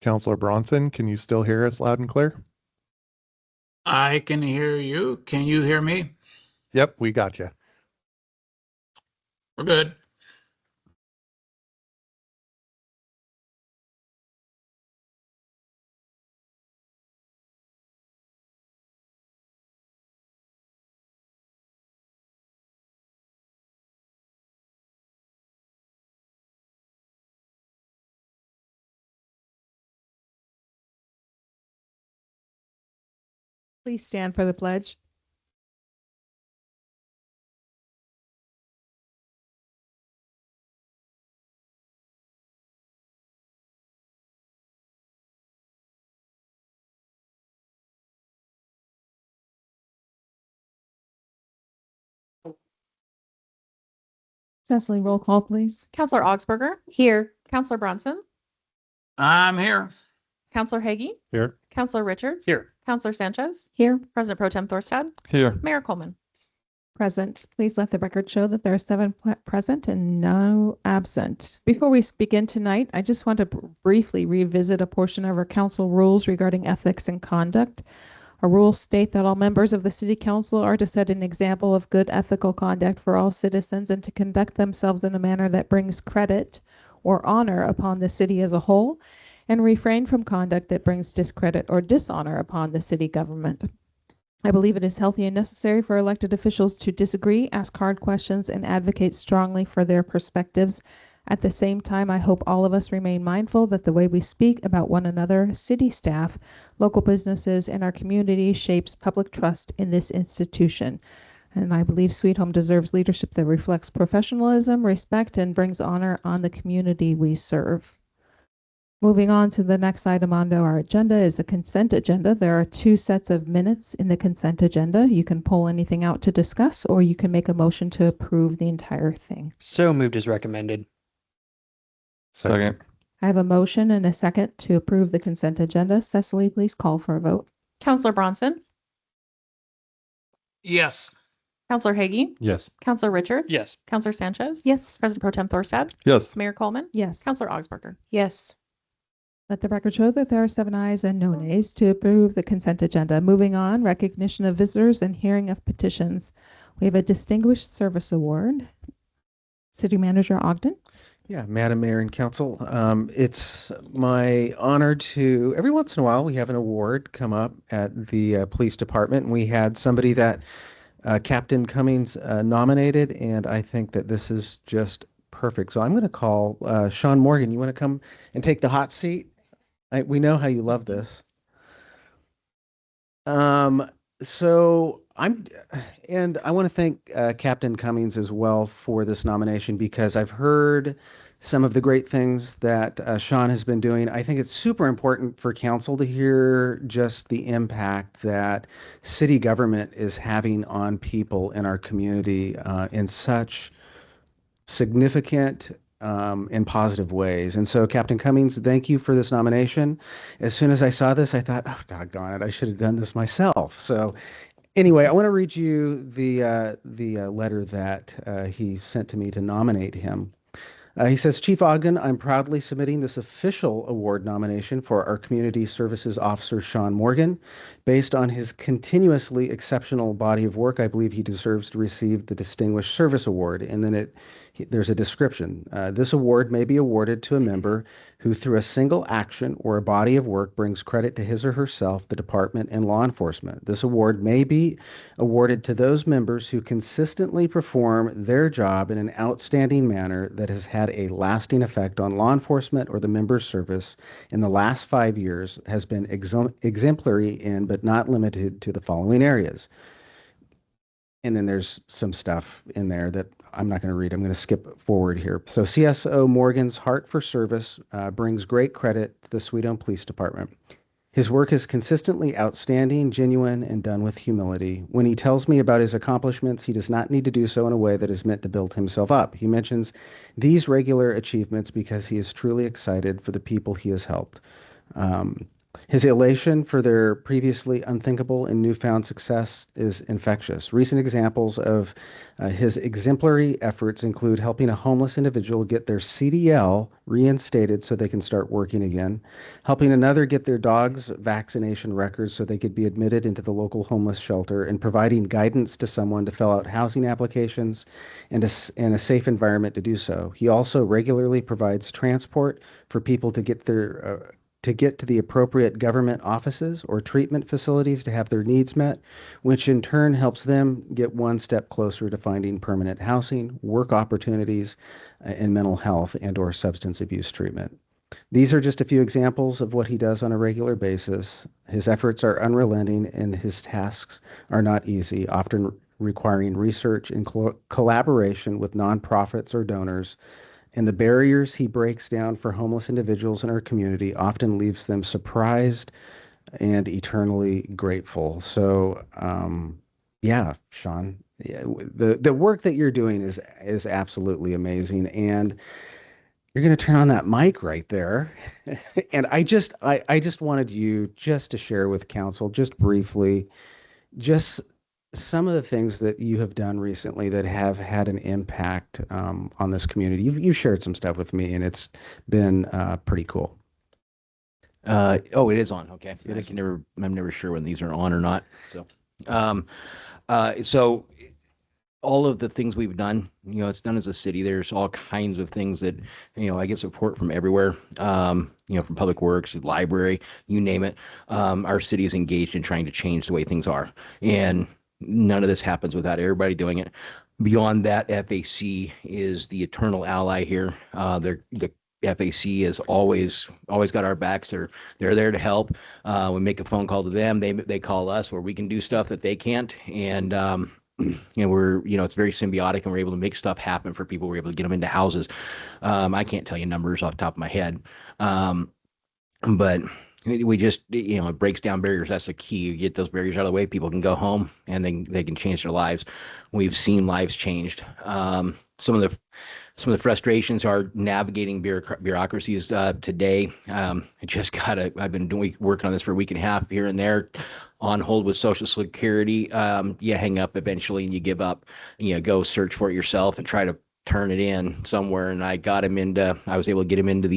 Counselor Bronson, can you still hear us loud and clear? I can hear you. Can you hear me? Yep, we got you. We're good. Please stand for the pledge. Cecily, roll call, please. Counselor Augsburger, Here. Counselor Bronson, I'm here. Counselor Hagee, Here. Counselor Richards, Here. Counselor Sanchez, Here. President Pro Tem Thorstad, Here. Mayor Coleman. Present. Please let the record show that there are 7 present and no absent. Before we begin tonight, I just want to briefly revisit a portion of our council rules regarding ethics and conduct. Our rules state that all members of the city council are to set an example of good ethical conduct for all citizens and to conduct themselves in a manner that brings credit or honor upon the city as a whole, and refrain from conduct that brings discredit or dishonor upon the city government. I believe it is healthy and necessary for elected officials to disagree, ask hard questions, and advocate strongly for their perspectives. At the same time, I hope all of us remain mindful that the way we speak about one another, city staff, local businesses, and our community shapes public trust in this institution. And I believe Sweet Home deserves leadership that reflects professionalism, respect, and brings honor on the community we serve. Moving on to the next item on our agenda is the consent agenda. There are 2 sets of minutes in the consent agenda. You can pull anything out to discuss, or you can make a motion to approve the entire thing. So moved as recommended. Second. I have a motion and a second to approve the consent agenda. Cecily, please call for a vote. Counselor Bronson, Yes. Counselor Hagee, Yes. Counselor Richards, Yes. Counselor Sanchez, Yes. President Pro Tem Thorstad, Yes. Mayor Coleman, Yes. Counselor Augsburger. Yes. Let the record show that there are 7 ayes and no nays to approve the consent agenda. Moving on, recognition of visitors and hearing of petitions. We have a Distinguished Service Award. City Manager Ogden. Yeah, Madam Mayor and Council, it's my honor to, every once in a while, we have an award come up at the police department, and we had somebody that Captain Cummings nominated, and I think that this is just perfect. So I'm going to call Sean Morgan. You want to come and take the hot seat? We know how you love this. So and I want to thank Captain Cummings as well for this nomination, because I've heard some of the great things that Sean has been doing. I think it's super important for council to hear just the impact that city government is having on people in our community in such significant in positive ways. And so, Captain Cummings, thank you for this nomination. As soon as I saw this, I thought, oh, doggone it, I should have done this myself. So anyway, I want to read you the letter that he sent to me to nominate him. He says, Chief Ogden, I'm proudly submitting this official award nomination for our Community Services Officer, Sean Morgan. Based on his continuously exceptional body of work, I believe he deserves to receive the Distinguished Service Award. And then there's a description. This award may be awarded to a member who, through a single action or a body of work, brings credit to his or herself, the department, and law enforcement. This award may be awarded to those members who consistently perform their job in an outstanding manner that has had a lasting effect on law enforcement or the member's service in the last 5 years, has been exemplary in, but not limited to, the following areas. And then there's some stuff in there that I'm not going to read. I'm going to skip forward here. So CSO Morgan's heart for service brings great credit to the Sweet Home Police Department. His work is consistently outstanding, genuine, and done with humility. When he tells me about his accomplishments, he does not need to do so in a way that is meant to build himself up. He mentions these regular achievements because he is truly excited for the people he has helped. His elation for their previously unthinkable and newfound success is infectious. Recent examples of his exemplary efforts include helping a homeless individual get their CDL reinstated so they can start working again, helping another get their dog's vaccination records so they could be admitted into the local homeless shelter, and providing guidance to someone to fill out housing applications and a safe environment to do so. He also regularly provides transport for people to get to the appropriate government offices or treatment facilities to have their needs met, which in turn helps them get one step closer to finding permanent housing, work opportunities, and mental health and/or substance abuse treatment. These are just a few examples of what he does on a regular basis. His efforts are unrelenting and his tasks are not easy, often requiring research and collaboration with nonprofits or donors, and the barriers he breaks down for homeless individuals in our community often leaves them surprised and eternally grateful. So, yeah, Sean, yeah, the work that you're doing is absolutely amazing, and you're going to turn on that mic right there. And I just wanted you just to share with council, just briefly, just some of the things that you have done recently that have had an impact on this community. You've shared some stuff with me, and it's been pretty cool. Oh, it is on. Okay. It I'm never sure when these are on or not. So all of the things we've done, it's done as a city. There's all kinds of things that, I get support from everywhere, from Public Works, library, you name it. Our city is engaged in trying to change the way things are. And none of this happens without everybody doing it. Beyond that, FAC is the eternal ally here. The FAC has always got our backs. They're there to help. We make a phone call to them. They call us where we can do stuff that they can't. And we're, it's very symbiotic, and we're able to make stuff happen for people. We're able to get them into houses. I can't tell you numbers off the top of my head. But we just, it breaks down barriers. That's the key. You get those barriers out of the way, people can go home and they can change their lives. We've seen lives changed. Some of the frustrations are navigating bureaucracies today. I've been working on this for a week and a half here and there, on hold with Social Security. You hang up eventually and you give up, and go search for it yourself and try to turn it in somewhere. And I was able to get him into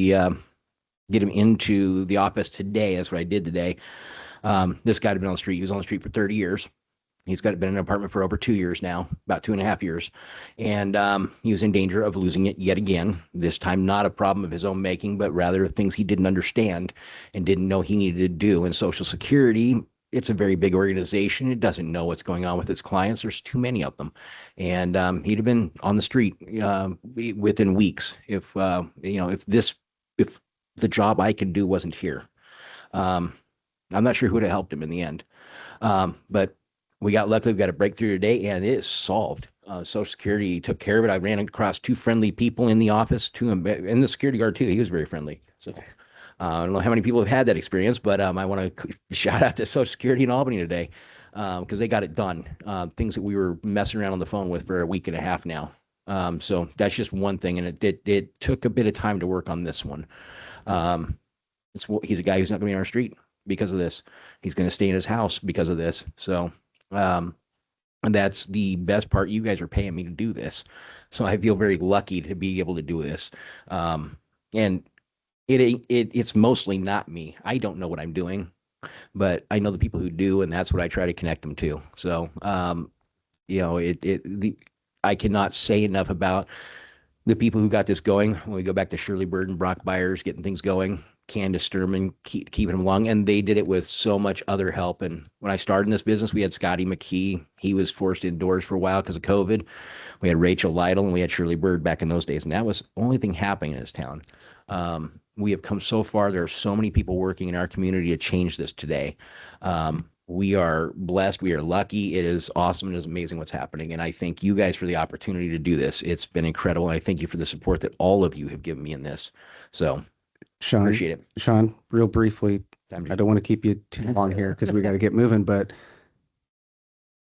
the office today. That's what I did today. This guy had been on the street. He was on the street for 30 years. He's been in an apartment for over 2 years now, about 2.5 years. And he was in danger of losing it yet again. This time, not a problem of his own making, but rather things he didn't understand and didn't know he needed to do. And Social Security, it's a very big organization. It doesn't know what's going on with its clients. There's too many of them. And he'd have been on the street within weeks if the job I can do wasn't here. I'm not sure who would have helped him in the end. But we got lucky. We got a breakthrough today, and it is solved. Social Security took care of it. I ran across 2 friendly people in the office, and the security guard too. He was very friendly. So I don't know how many people have had that experience, but I want to shout out to Social Security in Albany today, because they got it done. Things that we were messing around on the phone with for a week and a half now. So that's just one thing, and it took a bit of time to work on this one. He's a guy who's not going to be on our street because of this. He's going to stay in his house because of this. So, and that's the best part. You guys are paying me to do this. So I feel very lucky to be able to do this. And it's mostly not me. I don't know what I'm doing, but I know the people who do, and that's what I try to connect them to. So, I cannot say enough about the people who got this going. When we go back to Shirley Bird and Brock Byers getting things going, Candace Sturman keeping them along, and they did it with so much other help. And when I started in this business, we had Scotty McKee. He was forced indoors for a while because of COVID. We had Rachel Lytle, and we had Shirley Bird back in those days, and that was the only thing happening in this town. We have come so far. There are so many people working in our community to change this today. We are blessed. We are lucky. It is awesome. It is amazing what's happening. And I thank you guys for the opportunity to do this. It's been incredible. And I thank you for the support that all of you have given me in this. So Sean, appreciate it. Sean, real briefly, I don't want to keep you too long here because we got to get moving, but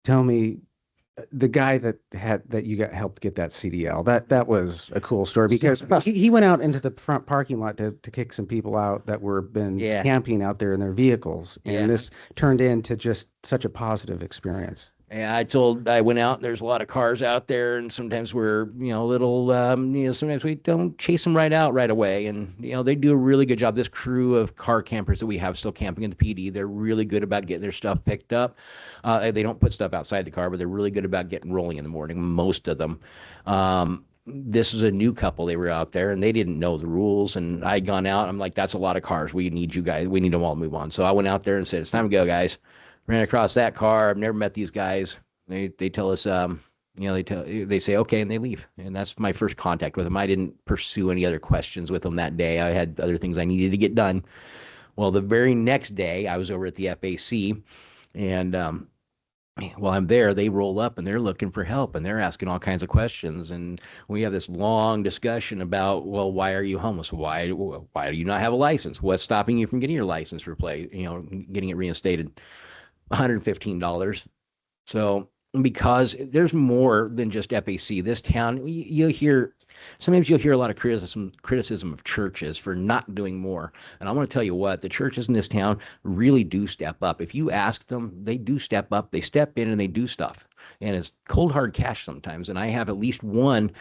tell me, the guy that you got helped get that CDL, that was a cool story because he went out into the front parking lot to kick some people out that were been Yeah. camping out there in their vehicles. And Yeah. this turned into just such a positive experience. Yeah, I went out and there's a lot of cars out there and sometimes we're, a little, sometimes we don't chase them right out right away. And, they do a really good job. This crew of car campers that we have still camping in the PD, they're really good about getting their stuff picked up. They don't put stuff outside the car, but they're really good about getting rolling in the morning, most of them. This is a new couple. They were out there and they didn't know the rules. And I'd gone out. I'm like, that's a lot of cars. We need you guys. We need them all to move on. So I went out there and said, it's time to go, guys. Ran across that car. I've never met these guys. They tell us, they say, okay, and they leave. And that's my first contact with them. I didn't pursue any other questions with them that day. I had other things I needed to get done. Well, the very next day I was over at the FAC and, while I'm there, they roll up and they're looking for help and they're asking all kinds of questions. And we have this long discussion about, well, why are you homeless? Why do you not have a license? What's stopping you from getting your license replaced, getting it reinstated? $115. So because there's more than just FAC, this town, sometimes you'll hear a lot of criticism of churches for not doing more. And I want to tell you what, the churches in this town really do step up. If you ask them, they do step up, they step in and they do stuff. And it's cold hard cash sometimes. And I have at least one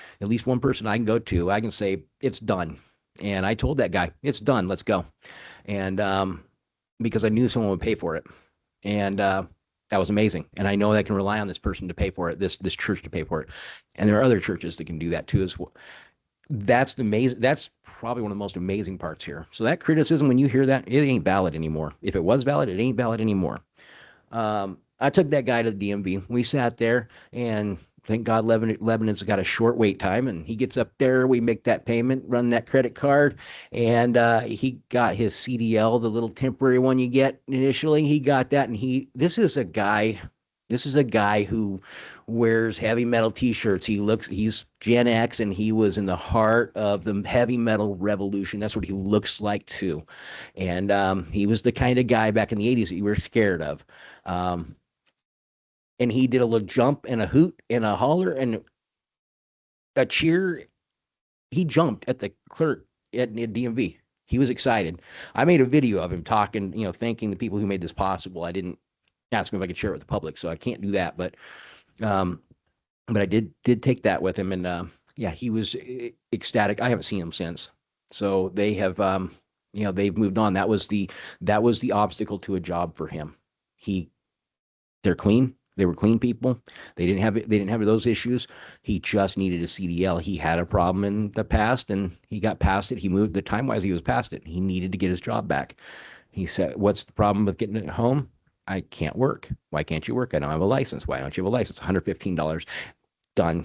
person I can go to, I can say, it's done. And I told that guy, it's done, let's go. And because I knew someone would pay for it. And that was amazing. And I know I can rely on this person to pay for it, this church to pay for it. And there are other churches that can do that too as well. That's probably one of the most amazing parts here. So that criticism, when you hear that, it ain't valid anymore. If it was valid, it ain't valid anymore. I took that guy to the DMV. We sat there and thank God Lebanon's got a short wait time and he gets up there, we make that payment, run that credit card, and he got his CDL, the little temporary one you get initially. He got that and this is a guy who wears heavy metal t-shirts. He's Gen X and he was in the heart of the heavy metal revolution. That's what he looks like too. And he was the kind of guy back in the 80s that you were scared of. And he did a little jump and a hoot and a holler and a cheer. He jumped at the clerk at DMV. He was excited. I made a video of him talking, thanking the people who made this possible. I didn't ask him if I could share it with the public, so I can't do that. But I did take that with him, and he was ecstatic. I haven't seen him since. So they have, they've moved on. That was the obstacle to a job for him. They're clean. They were clean people. They didn't have those issues. He just needed a CDL. He had a problem in the past and he got past it. He moved the time-wise, he was past it. He needed to get his job back. He said, what's the problem with getting it home? I can't work. Why can't you work? I don't have a license. Why don't you have a license? $115. Done.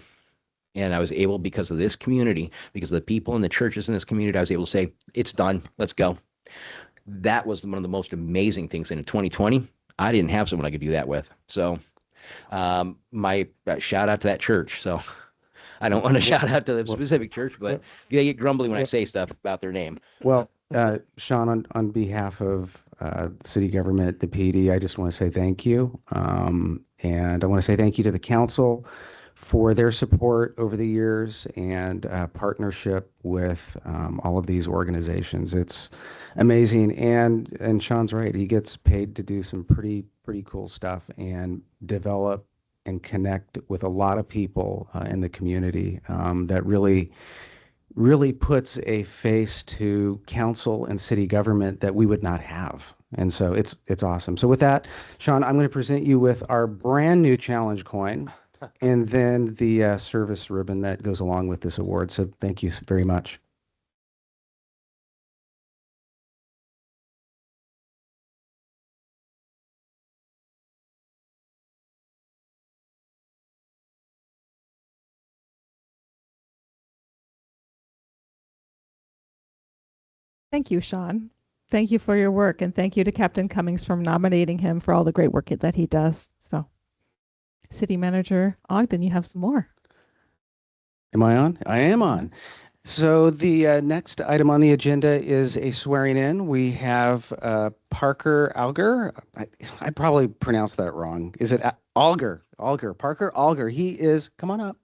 And I was able, because of this community, because of the people in the churches in this community, I was able to say, it's done. Let's go. That was one of the most amazing things. And in 2020, I didn't have someone I could do that with. So my shout out to that church. So I don't want to shout out to the specific church, but they get grumbly when I say stuff about their name. Well, Sean, on behalf of city government, the PD, I just want to say thank you. And I want to say thank you to the council for their support over the years and partnership with all of these organizations. It's amazing. And Sean's right. He gets paid to do some pretty cool stuff and develop and connect with a lot of people in the community that really puts a face to council and city government that we would not have. And so it's awesome. So with that, Sean, I'm going to present you with our brand new challenge coin and then the service ribbon that goes along with this award. So thank you very much. Thank you, Sean. Thank you for your work, and thank you to Captain Cummings for nominating him for all the great work that he does. So, City Manager Ogden, you have some more. Am I on? I am on. So the next item on the agenda is a swearing in. We have Parker Alger. I probably pronounced that wrong. Is it Alger? Alger. Parker Alger. He is, come on up.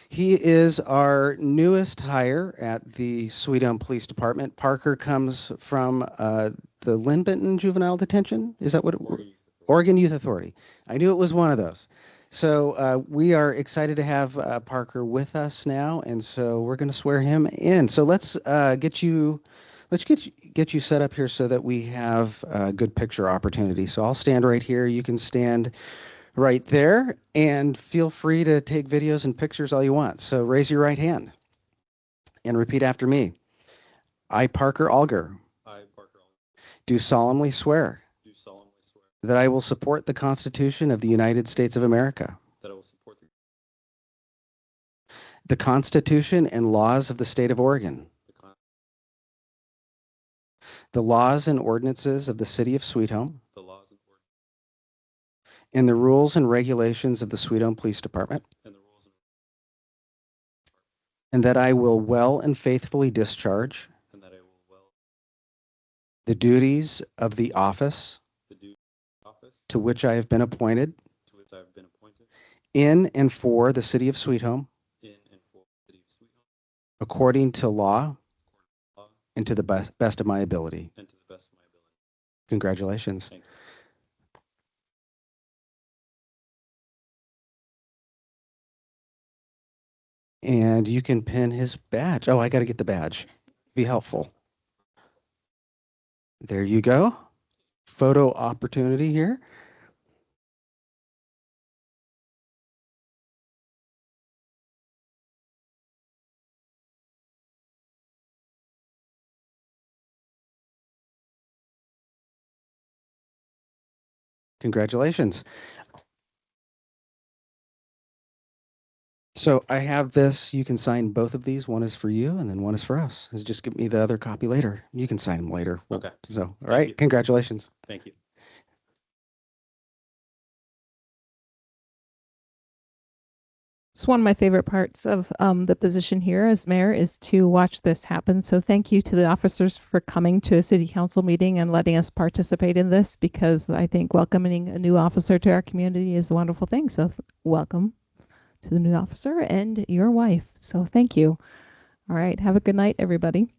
He is our newest hire at the Sweet Home Police Department. Parker comes from the Lynn Benton Juvenile Detention. Is that what it was? Oregon Youth Authority. I knew it was one of those. So we are excited to have Parker with us now, and so we're going to swear him in. So let's get you set up here so that we have a good picture opportunity. So I'll stand right here. You can stand right there, and feel free to take videos and pictures all you want. So raise your right hand and repeat after me. I, Parker Alger, do solemnly swear that I will support the Constitution of the United States of America, the Constitution and laws of the state of Oregon, the laws and ordinances of the city of Sweet Home, and the rules and regulations of the Sweet Home Police Department, and that I will well and faithfully discharge the duties of the office to which I have been appointed in and for the city of Sweet Home, according to law and to the best of my ability. Congratulations. And you can pin his badge. Oh, I got to get the badge. Be helpful. There you go. Photo opportunity here. Congratulations. So I have this. You can sign both of these. One is for you and then one is for us. Just give me the other copy later. You can sign them later. Okay. So, all right. you. Congratulations. Thank you. It's one of my favorite parts of the position here as mayor is to watch this happen. So thank you to the officers for coming to a city council meeting and letting us participate in this, because I think welcoming a new officer to our community is a wonderful thing. So welcome to the new officer and your wife. So thank you. All right. Have a good night, everybody.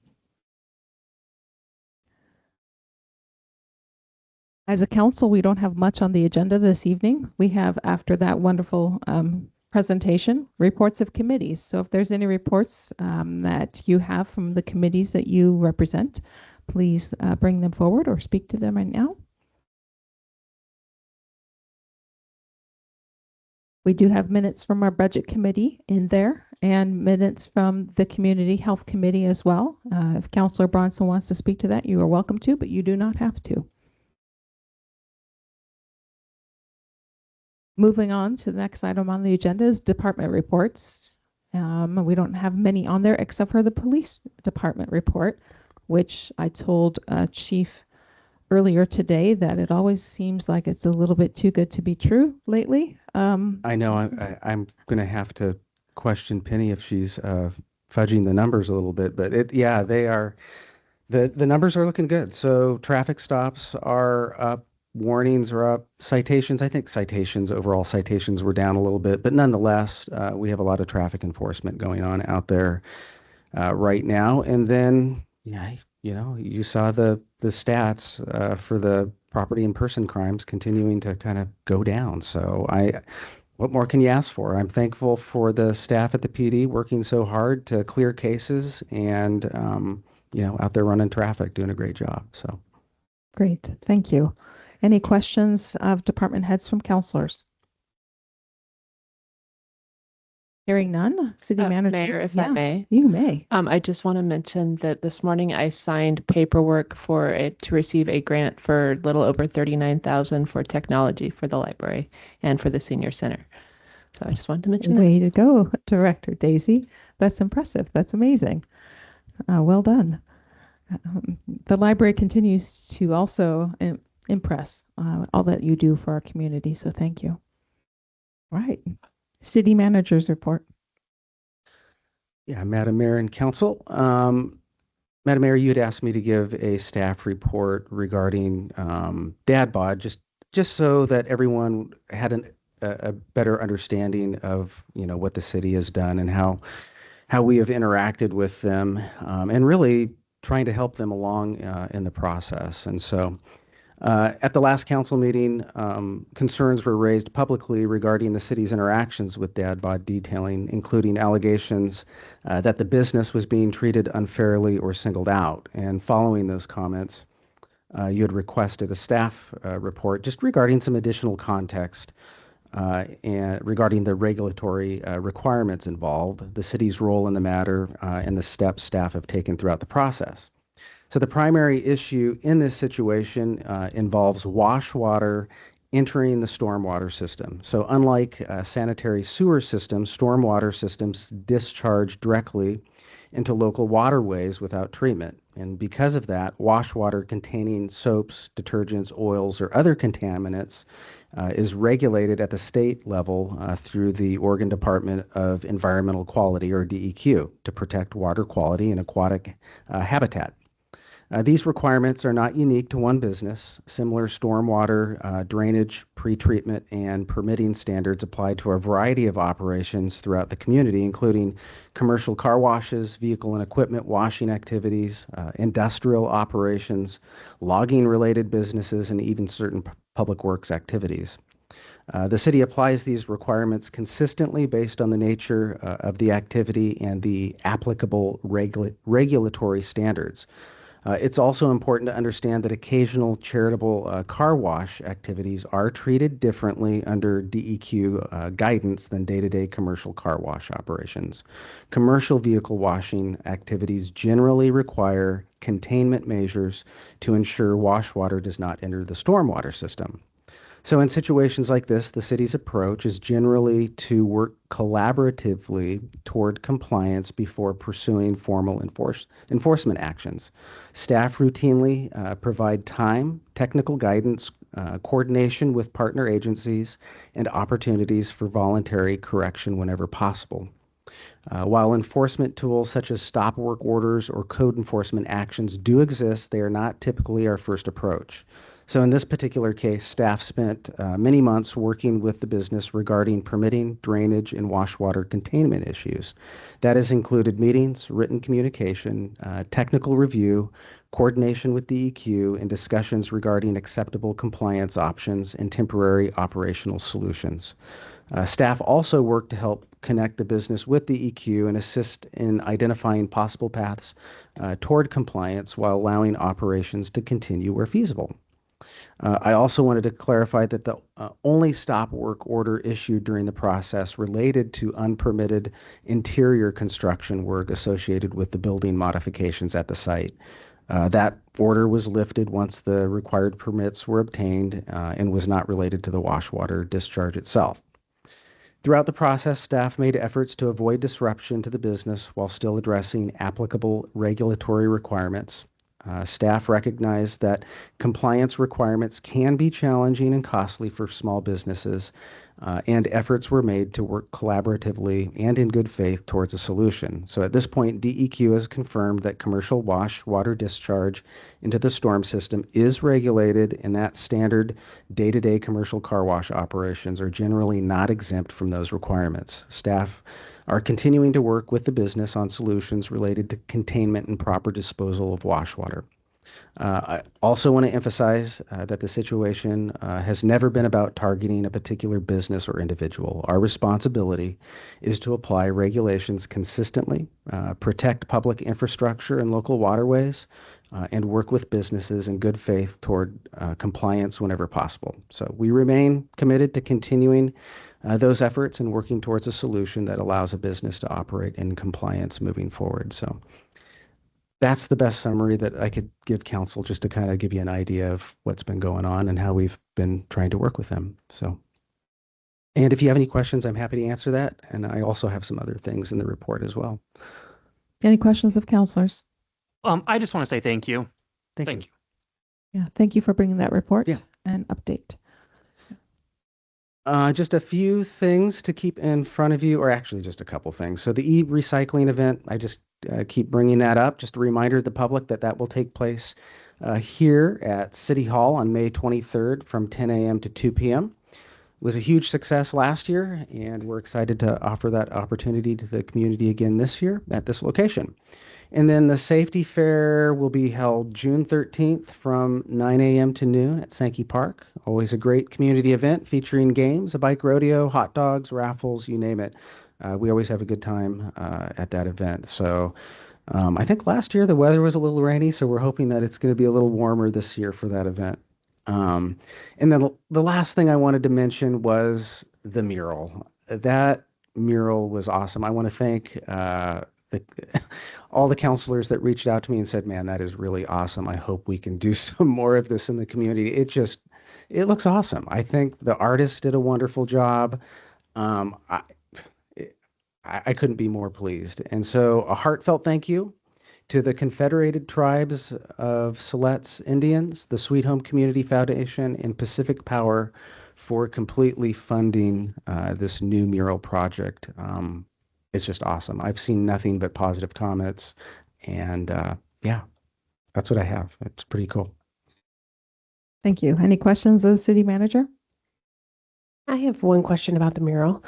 As a council, we don't have much on the agenda this evening. We have, after that wonderful presentation, reports of committees. So if there's any reports that you have from the committees that you represent, please bring them forward or speak to them right now. We do have minutes from our budget committee in there and minutes from the community health committee as well. If Councilor Bronson wants to speak to that, you are welcome to, but you do not have to. Moving on to the next item on the agenda is department reports. We don't have many on there except for the police department report, which I told Chief earlier today that it always seems like it's a little bit too good to be true lately. I know I'm going to have to question Penny if she's fudging the numbers a little bit, but they are, the numbers are looking good. So traffic stops are up. Warnings are up. Citations, I think overall citations were down a little bit, but nonetheless, we have a lot of traffic enforcement going on out there right now. And then, you saw the stats for the property and person crimes continuing to kind of go down. So what more can you ask for? I'm thankful for the staff at the PD working so hard to clear cases and, out there running traffic, doing a great job. So Great, thank you. Any questions of department heads from councilors? Hearing none, city manager. Mayor, if I Yeah, may. You may. I just want to mention that this morning I signed paperwork for it to receive a grant for a little over 39,000 for technology for the library and for the senior center. So I just wanted to mention that. Way to go, Director Daisy. That's impressive. That's amazing. Well done. The library continues to also impress all that you do for our community. So thank you. All right. City managers report. Yeah, Madam Mayor and Council. Madam Mayor, you had asked me to give a staff report regarding Dad Bod, just so that everyone had a better understanding of, what the city has done and how we have interacted with them, and really trying to help them along in the process. And so at the last council meeting, concerns were raised publicly regarding the city's interactions with Dad Bod Detailing, including allegations that the business was being treated unfairly or singled out. And following those comments, you had requested a staff report just regarding some additional context and regarding the regulatory requirements involved, the city's role in the matter, and the steps staff have taken throughout the process. So the primary issue in this situation involves wash water entering the stormwater system. So unlike sanitary sewer systems, stormwater systems discharge directly into local waterways without treatment. And because of that, wash water containing soaps, detergents, oils, or other contaminants is regulated at the state level through the Oregon Department of Environmental Quality, or DEQ, to protect water quality and aquatic habitat. These requirements are not unique to one business. Similar stormwater, drainage, pretreatment, and permitting standards apply to a variety of operations throughout the community, including commercial car washes, vehicle and equipment washing activities, industrial operations, logging-related businesses, and even certain public works activities. The city applies these requirements consistently based on the nature of the activity and the applicable regulatory standards. It's also important to understand that occasional charitable car wash activities are treated differently under DEQ guidance than day-to-day commercial car wash operations. Commercial vehicle washing activities generally require containment measures to ensure wash water does not enter the stormwater system. So in situations like this, the city's approach is generally to work collaboratively toward compliance before pursuing formal enforcement actions. Staff routinely provide time, technical guidance, coordination with partner agencies, and opportunities for voluntary correction whenever possible. While enforcement tools such as stop work orders or code enforcement actions do exist, they are not typically our first approach. So in this particular case, staff spent many months working with the business regarding permitting, drainage, and wash water containment issues. That has included meetings, written communication, technical review, coordination with DEQ, and discussions regarding acceptable compliance options and temporary operational solutions. Staff also work to help connect the business with DEQ and assist in identifying possible paths toward compliance while allowing operations to continue where feasible. I also wanted to clarify that the only stop work order issued during the process related to unpermitted interior construction work associated with the building modifications at the site. That order was lifted once the required permits were obtained and was not related to the wash water discharge itself. Throughout the process, staff made efforts to avoid disruption to the business while still addressing applicable regulatory requirements. Staff recognized that compliance requirements can be challenging and costly for small businesses, and efforts were made to work collaboratively and in good faith towards a solution. So at this point, DEQ has confirmed that commercial wash water discharge into the storm system is regulated, and that standard day-to-day commercial car wash operations are generally not exempt from those requirements. Staff are continuing to work with the business on solutions related to containment and proper disposal of wash water. I also want to emphasize that the situation has never been about targeting a particular business or individual. Our responsibility is to apply regulations consistently, protect public infrastructure and local waterways, and work with businesses in good faith toward compliance whenever possible. So we remain committed to continuing those efforts and working towards a solution that allows a business to operate in compliance moving forward. So that's the best summary that I could give council, just to kind of give you an idea of what's been going on and how we've been trying to work with them. So, and if you have any questions, I'm happy to answer that. And I also have some other things in the report as well. Any questions of counselors? I just want to say thank you. Thank you. Yeah, thank you for bringing that report Yeah. and update. Just a few things to keep in front of you, or actually just a couple things. So the e-recycling event, I just keep bringing that up. Just a reminder to the public that that will take place here at City Hall on May 23rd from 10 a.m. to 2 p.m. It was a huge success last year, and we're excited to offer that opportunity to the community again this year at this location. And then the safety fair will be held June 13th from 9 a.m. to noon at Sankey Park. Always a great community event featuring games, a bike rodeo, hot dogs, raffles, you name it. We always have a good time at that event. So I think last year the weather was a little rainy, so we're hoping that it's going to be a little warmer this year for that event. And then the last thing I wanted to mention was the mural. That mural was awesome. I want to thank all the counselors that reached out to me and said, man, that is really awesome. I hope we can do some more of this in the community. It looks awesome. I think the artist did a wonderful job. I couldn't be more pleased. And so a heartfelt thank you to the Confederated Tribes of Siletz Indians, the Sweet Home Community Foundation, and Pacific Power for completely funding this new mural project. It's just awesome. I've seen nothing but positive comments, and yeah, that's what I have. It's pretty cool. Thank you. Any questions of the city manager? I have one question about the mural.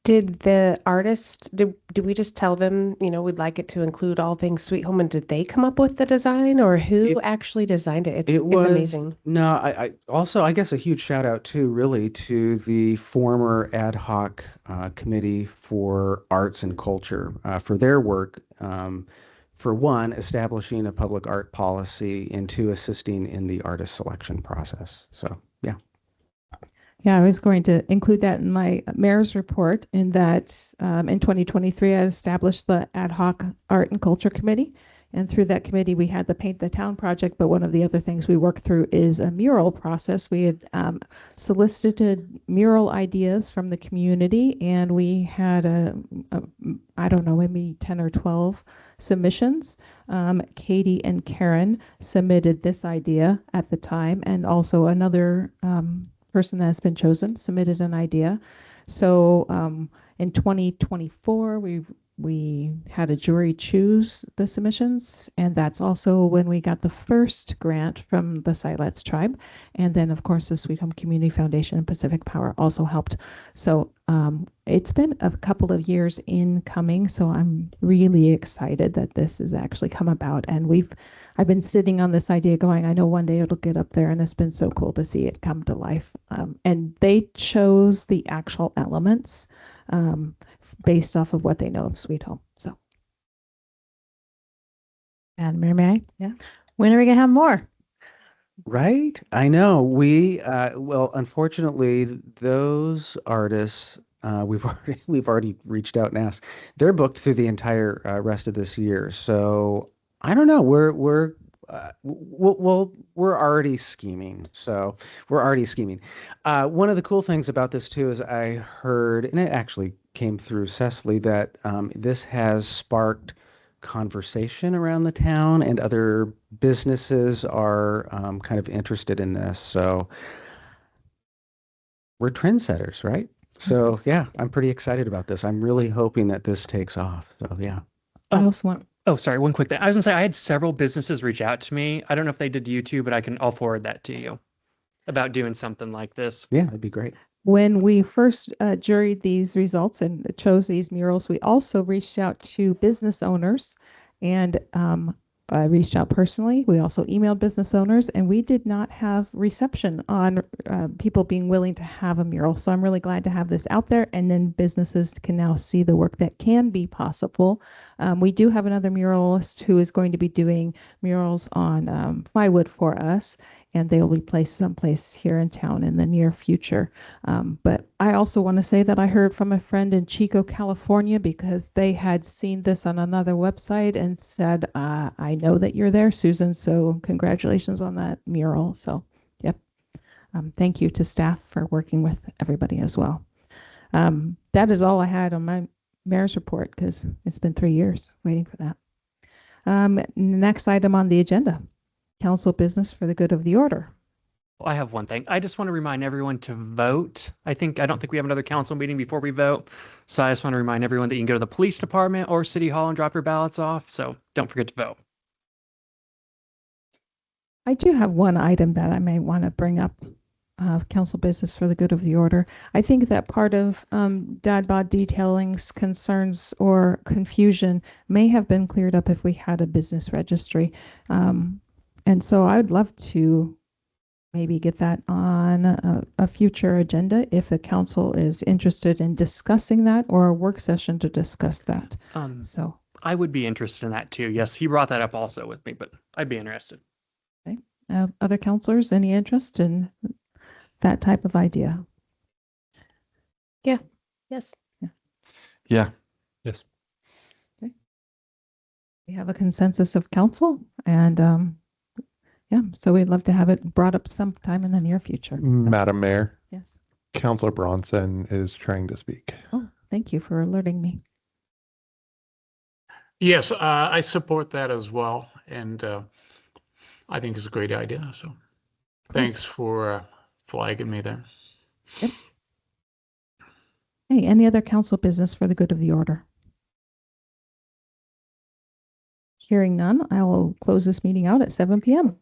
Did the artist, did we just tell them, we'd like it to include all things Sweet Home, and did they come up with the design, or who actually designed it? It's amazing. No, I also, I guess a huge shout out too, really, to the former ad hoc committee for arts and culture for their work. For one, establishing a public art policy, and two, assisting in the artist selection process. So, yeah. Yeah, I was going to include that in my mayor's report, in that in 2023, I established the ad hoc art and culture committee. And through that committee, we had the Paint the Town project. But one of the other things we worked through is a mural process. We had solicited mural ideas from the community, and we had I don't know, maybe 10 or 12 submissions. Katie and Karen submitted this idea at the time, and also another person that has been chosen submitted an idea. So in 2024, we had a jury choose the submissions, and that's also when we got the first grant from the Siletz tribe. And then, of course, the Sweet Home Community Foundation and Pacific Power also helped. So it's been a couple of years in coming, so I'm really excited that this has actually come about. And I've been sitting on this idea going, I know one day it'll get up there, and it's been so cool to see it come to life. And they chose the actual elements based off of what they know of Sweet Home. So. And Mary? Yeah. When are we going to have more? Right? I know. Well, unfortunately, those artists, we've already reached out and asked. They're booked through the entire rest of this year. So I don't know. We're already scheming. So we're already scheming. One of the cool things about this too is I heard, and it actually came through Cecily, that this has sparked conversation around the town, and other businesses are kind of interested in this. So we're trendsetters, right? So yeah, I'm pretty excited about this. I'm really hoping that this takes off. So yeah. I also want. Oh, sorry. One quick thing. I was gonna say I had several businesses reach out to me. I don't know if they did you too, but I'll forward that to you about doing something like this. Yeah, that'd be great. When we first juried these results and chose these murals, we also reached out to business owners, and I reached out personally. We also emailed business owners, and we did not have reception on people being willing to have a mural. So I'm really glad to have this out there, and then businesses can now see the work that can be possible. We do have another muralist who is going to be doing murals on plywood for us, and they will be placed someplace here in town in the near future. But I also want to say that I heard from a friend in Chico, California, because they had seen this on another website and said, I know that you're there, Susan, so congratulations on that mural. So, yep. Thank you to staff for working with everybody as well. That is all I had on my mayor's report, because it's been 3 years waiting for that. Next item on the agenda. Council business for the good of the order. I have one thing. I just want to remind everyone to vote. I don't think we have another council meeting before we vote. So I just want to remind everyone that you can go to the police department or city hall and drop your ballots off. So don't forget to vote. I do have one item that I may want to bring up of council business for the good of the order. I think that part of Dad Bod Detailing's concerns or confusion may have been cleared up if we had a business registry. And so I would love to maybe get that on a future agenda if the council is interested in discussing that, or a work session to discuss that. So I would be interested in that too. Yes, he brought that up also with me, but I'd be interested. other counselors, any interest in that type of idea? Yes. Yeah. Yes. We have a consensus of council, and yeah, so we'd love to have it brought up sometime in the near future. Madam Mayor, Yes. Counselor Bronson is trying to speak. Oh, thank you for alerting me. Yes, I support that as well. And I think it's a great idea. So thanks for flagging me there. Hey, any other council business for the good of the order? Hearing none, I will close this meeting out at 7 p.m.